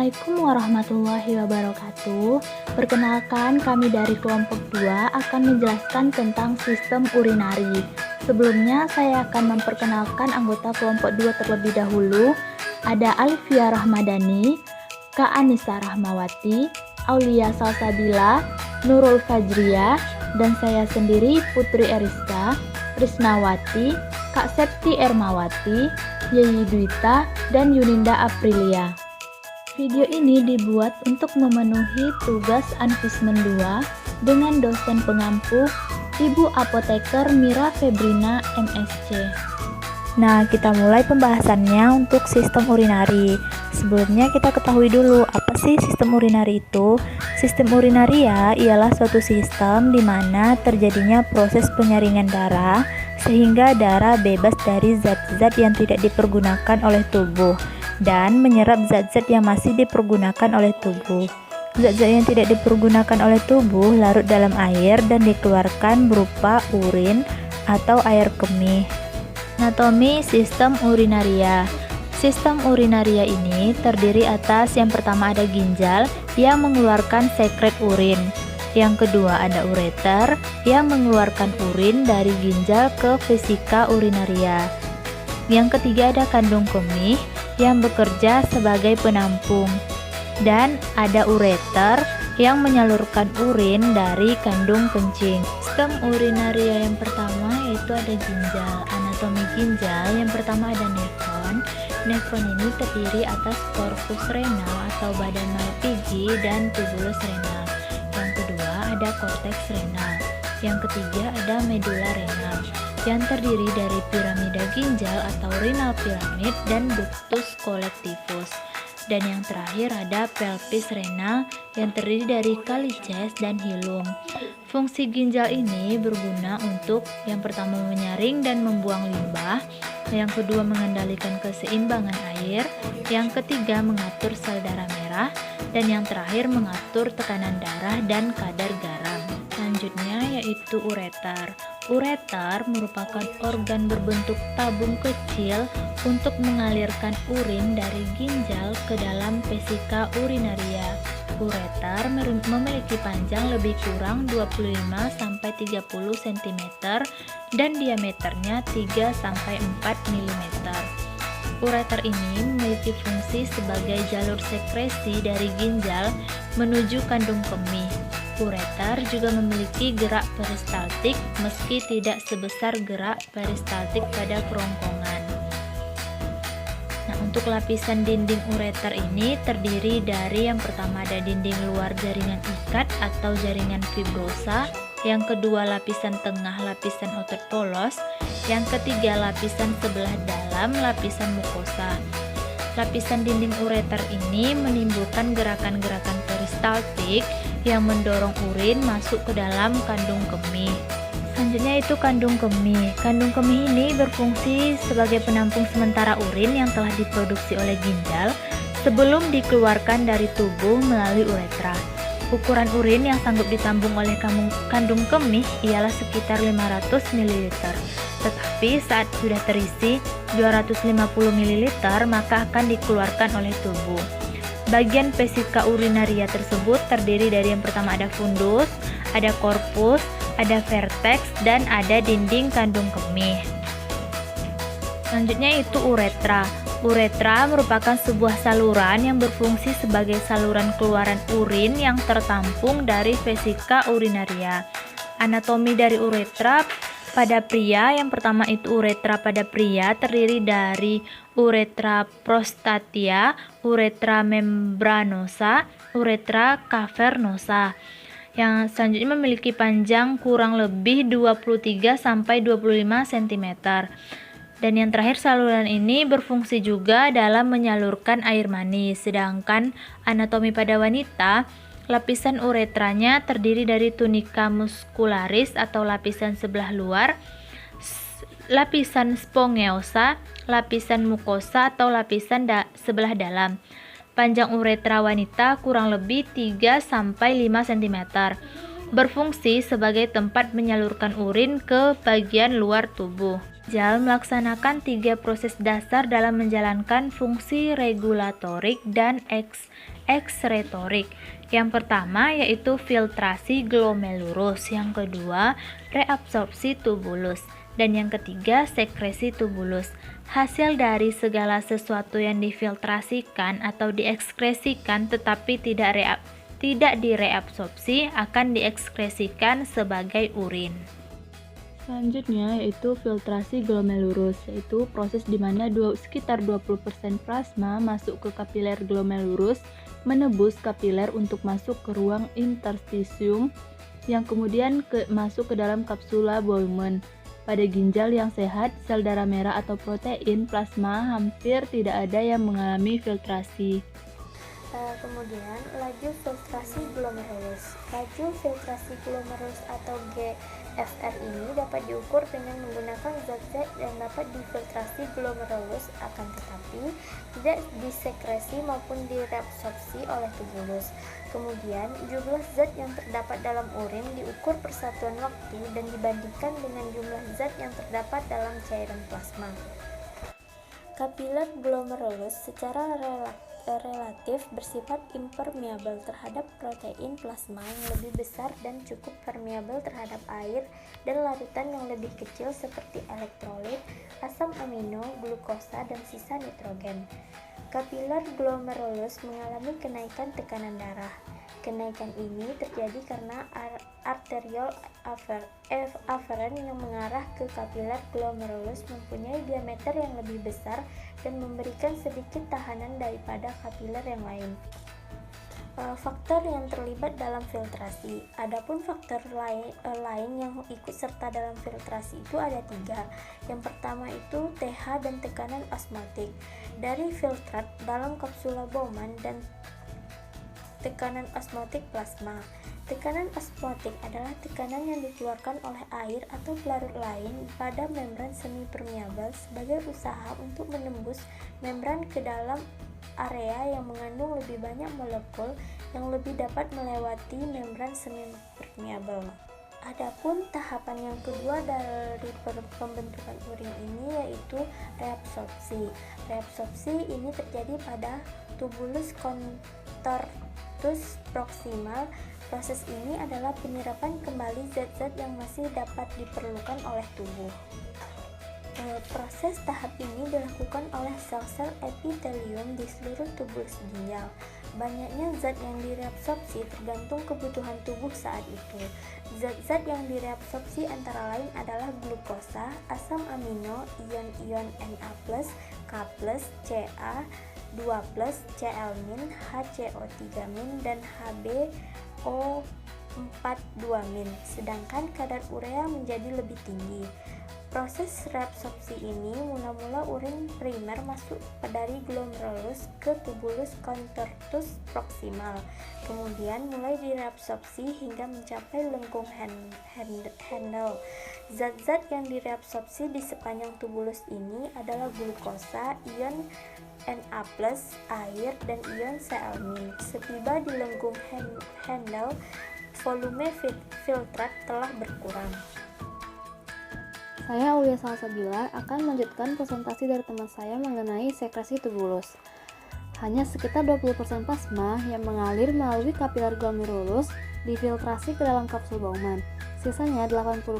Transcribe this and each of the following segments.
Assalamualaikum warahmatullahi wabarakatuh. Perkenalkan, kami dari kelompok 2 akan menjelaskan tentang sistem urinari. Sebelumnya, saya akan memperkenalkan anggota kelompok 2 terlebih dahulu. Ada Alifia Rahmadani, Kak Anissa Rahmawati, Aulia Salsabila, Nurul Fajriah, dan saya sendiri Putri Eriska, Risnawati, Kak Septi Ermawati, Yeyi Dwita, dan Yuninda Aprilia. Video ini dibuat untuk memenuhi tugas Anfismen 2 dengan dosen pengampu Ibu Apoteker Mira Febrina MSc. Nah, kita mulai pembahasannya untuk sistem urinari. Sebelumnya kita ketahui dulu apa sih sistem urinari itu. Sistem urinaria ialah suatu sistem di mana terjadinya proses penyaringan darah sehingga darah bebas dari zat-zat yang tidak dipergunakan oleh tubuh dan menyerap zat-zat yang masih dipergunakan oleh tubuh. Zat-zat yang tidak dipergunakan oleh tubuh larut dalam air dan dikeluarkan berupa urin atau air kemih. Anatomi sistem urinaria. Sistem urinaria ini terdiri atas yang pertama ada ginjal yang mengeluarkan sekret urin. Yang kedua ada ureter yang mengeluarkan urin dari ginjal ke vesika urinaria. Yang ketiga ada kandung kemih yang bekerja sebagai penampung. Dan ada ureter yang menyalurkan urin dari kandung kencing. Sistem urinaria yang pertama yaitu ada ginjal. Anatomi ginjal yang pertama ada nefron. Nefron ini terdiri atas korpus renal atau badan Malpighi dan tubulus renal. Yang kedua ada korteks renal. Yang ketiga ada medula renal yang terdiri dari piramida ginjal atau renal pyramid dan ductus collectivus. Dan yang terakhir ada pelvis renal yang terdiri dari calyces dan hilum. Fungsi ginjal ini berguna untuk yang pertama menyaring dan membuang limbah, yang kedua mengendalikan keseimbangan air, yang ketiga mengatur sel darah merah, dan yang terakhir mengatur tekanan darah dan kadar garam. Selanjutnya yaitu ureter. Ureter merupakan organ berbentuk tabung kecil untuk mengalirkan urin dari ginjal ke dalam vesika urinaria. Ureter memiliki panjang lebih kurang 25-30 cm dan diameternya 3-4 mm. Ureter ini memiliki fungsi sebagai jalur sekresi dari ginjal menuju kandung kemih. Ureter juga memiliki gerak peristaltik meski tidak sebesar gerak peristaltik pada kerongkongan. Nah, untuk lapisan dinding ureter ini terdiri dari yang pertama ada dinding luar jaringan ikat atau jaringan fibrosa, yang kedua lapisan tengah lapisan otot polos, yang ketiga lapisan sebelah dalam lapisan mukosa. Lapisan dinding ureter ini menimbulkan gerakan-gerakan peristaltik yang mendorong urin masuk ke dalam kandung kemih. Selanjutnya itu kandung kemih. Kandung kemih ini berfungsi sebagai penampung sementara urin yang telah diproduksi oleh ginjal sebelum dikeluarkan dari tubuh melalui uretra. Ukuran urin yang sanggup ditampung oleh kandung kemih ialah sekitar 500 ml. Tetapi saat sudah terisi 250 ml maka akan dikeluarkan oleh tubuh. Bagian vesika urinaria tersebut terdiri dari yang pertama ada fundus, ada korpus, ada vertex, dan ada dinding kandung kemih. Selanjutnya itu uretra. Uretra merupakan sebuah saluran yang berfungsi sebagai saluran keluaran urin yang tertampung dari vesika urinaria. Anatomi dari uretra pada pria, yang pertama itu uretra pada pria terdiri dari uretra prostatia, uretra membranosa, uretra cavernosa. Yang selanjutnya memiliki panjang kurang lebih 23-25 cm. Dan yang terakhir saluran ini berfungsi juga dalam menyalurkan air mani. Sedangkan anatomi pada wanita, lapisan uretranya terdiri dari tunica muscularis atau lapisan sebelah luar, lapisan spongeosa, lapisan mukosa atau lapisan sebelah dalam. Panjang uretra wanita kurang lebih 3-5 cm. Berfungsi sebagai tempat menyalurkan urin ke bagian luar tubuh. Ginjal melaksanakan 3 proses dasar dalam menjalankan fungsi regulatorik dan eksretorik. Yang pertama yaitu filtrasi glomerulus, yang kedua reabsorpsi tubulus, dan yang ketiga sekresi tubulus. Hasil dari segala sesuatu yang difiltrasikan atau diekskresikan tetapi tidak direabsorpsi akan diekskresikan sebagai urin. Selanjutnya yaitu filtrasi glomerulus, yaitu proses di mana sekitar 20% plasma masuk ke kapiler glomerulus, menembus kapiler untuk masuk ke ruang interstisium yang kemudian masuk ke dalam kapsula Bowman. Pada ginjal yang sehat, sel darah merah atau protein plasma hampir tidak ada yang mengalami filtrasi. Kemudian laju filtrasi glomerulus. Laju filtrasi glomerulus atau GFR ini dapat diukur dengan menggunakan zat-zat yang dapat difiltrasi glomerulus akan tetapi tidak disekresi maupun direabsorpsi oleh tubulus. Kemudian jumlah zat yang terdapat dalam urin diukur persatuan waktu dan dibandingkan dengan jumlah zat yang terdapat dalam cairan plasma. Kapiler glomerulus secara relatif bersifat impermeabel terhadap protein plasma yang lebih besar dan cukup permeabel terhadap air dan larutan yang lebih kecil seperti elektrolit, asam amino, glukosa, dan sisa nitrogen. Kapiler glomerulus mengalami kenaikan tekanan darah. Kenaikan ini terjadi karena arteriol aferen yang mengarah ke kapiler glomerulus mempunyai diameter yang lebih besar dan memberikan sedikit tahanan daripada kapiler yang lain. Faktor yang terlibat dalam filtrasi. Adapun faktor lain yang ikut serta dalam filtrasi itu ada 3. Yang pertama itu pH dan tekanan osmotik dari filtrat dalam kapsula Bowman dan tekanan osmotik plasma. Tekanan osmotik adalah tekanan yang dikeluarkan oleh air atau pelarut lain pada membran semi permeabel sebagai usaha untuk menembus membran ke dalam area yang mengandung lebih banyak molekul yang lebih dapat melewati membran semi permeabel. Adapun tahapan yang kedua dari pembentukan urin ini yaitu reabsorpsi. Reabsorpsi ini terjadi pada tubulus contortus proximal. Proses ini adalah penyerapan kembali zat-zat yang masih dapat diperlukan oleh tubuh. Proses tahap ini dilakukan oleh sel-sel epitelium di seluruh tubulus ginjal. Banyaknya zat yang direabsorpsi tergantung kebutuhan tubuh saat itu. Zat-zat yang direabsorpsi antara lain adalah glukosa, asam amino, ion-ion Na+, K+, Ca, 2+, Cl-, HCO3-, dan HBO4-2-. Sedangkan kadar urea menjadi lebih tinggi. Proses reabsorpsi ini mula-mula urin primer masuk dari glomerulus ke tubulus contortus proximal, kemudian mulai direabsorpsi hingga mencapai lengkung Handel. Zat-zat yang direabsorpsi di sepanjang tubulus ini adalah glukosa, ion Na+, air, dan ion Cl-. Setiba di lengkung Handel, volume filtrat telah berkurang. Saya Aulia Salsabila akan melanjutkan presentasi dari teman saya mengenai sekresi tubulus. Hanya sekitar 20% plasma yang mengalir melalui kapiler glomerulus difiltrasi ke dalam kapsul Bowman. Sisanya 80%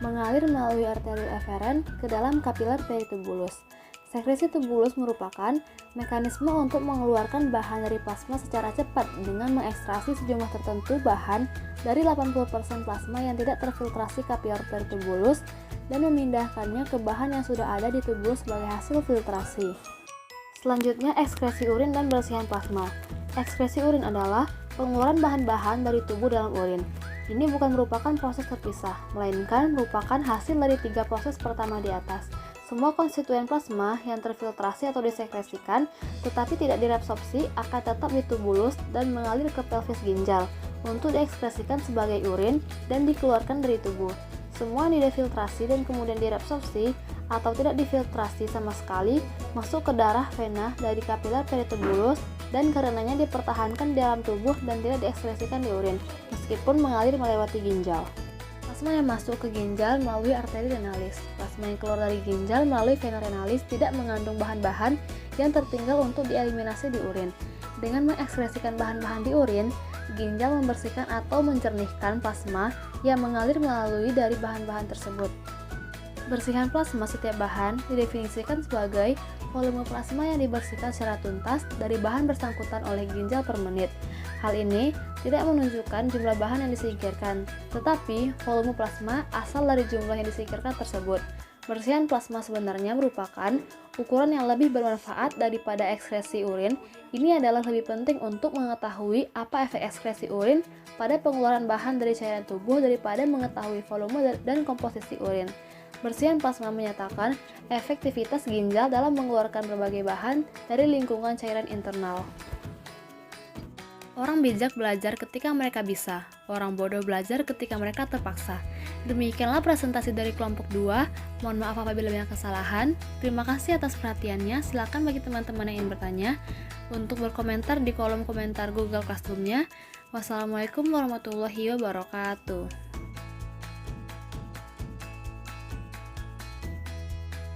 mengalir melalui arteriol eferen ke dalam kapiler peritubulus. Sekresi tubulus merupakan mekanisme untuk mengeluarkan bahan dari plasma secara cepat dengan mengekstraksi sejumlah tertentu bahan dari 80% plasma yang tidak terfiltrasi kapiler peritubulus dan memindahkannya ke bahan yang sudah ada di tubulus sebagai hasil filtrasi. Selanjutnya, ekskresi urin dan bersihan plasma. Ekskresi urin adalah pengeluaran bahan-bahan dari tubuh dalam urin. Ini bukan merupakan proses terpisah, melainkan merupakan hasil dari 3 proses pertama di atas. Semua konstituen plasma yang terfiltrasi atau disekresikan tetapi tidak direabsorpsi akan tetap di tubulus dan mengalir ke pelvis ginjal untuk diekskresikan sebagai urin dan dikeluarkan dari tubuh. Semua yang difiltrasi dan kemudian direabsorpsi atau tidak difiltrasi sama sekali masuk ke darah vena dari kapiler peritubulus dan karenanya dipertahankan di dalam tubuh dan tidak diekskresikan di urin meskipun mengalir melewati ginjal. Plasma yang masuk ke ginjal melalui arteri renalis. Plasma yang keluar dari ginjal melalui vena renalis tidak mengandung bahan-bahan yang tertinggal untuk dieliminasi di urin. Dengan mengekskresikan bahan-bahan di urin, ginjal membersihkan atau mencernihkan plasma yang mengalir melalui dari bahan-bahan tersebut. Bersihan plasma setiap bahan didefinisikan sebagai volume plasma yang dibersihkan secara tuntas dari bahan bersangkutan oleh ginjal per menit. Hal ini tidak menunjukkan jumlah bahan yang disingkirkan, tetapi volume plasma asal dari jumlah yang disingkirkan tersebut. Bersihan plasma sebenarnya merupakan ukuran yang lebih bermanfaat daripada ekskresi urin. Ini adalah lebih penting untuk mengetahui apa efek ekskresi urin pada pengeluaran bahan dari cairan tubuh daripada mengetahui volume dan komposisi urin. Bersihan plasma menyatakan efektivitas ginjal dalam mengeluarkan berbagai bahan dari lingkungan cairan internal. Orang bijak belajar ketika mereka bisa, orang bodoh belajar ketika mereka terpaksa. Demikianlah presentasi dari kelompok 2. Mohon maaf apabila banyak kesalahan. Terima kasih atas perhatiannya. Silakan bagi teman-teman yang ingin bertanya untuk berkomentar di kolom komentar Google Classroom-nya. Wassalamualaikum warahmatullahi wabarakatuh.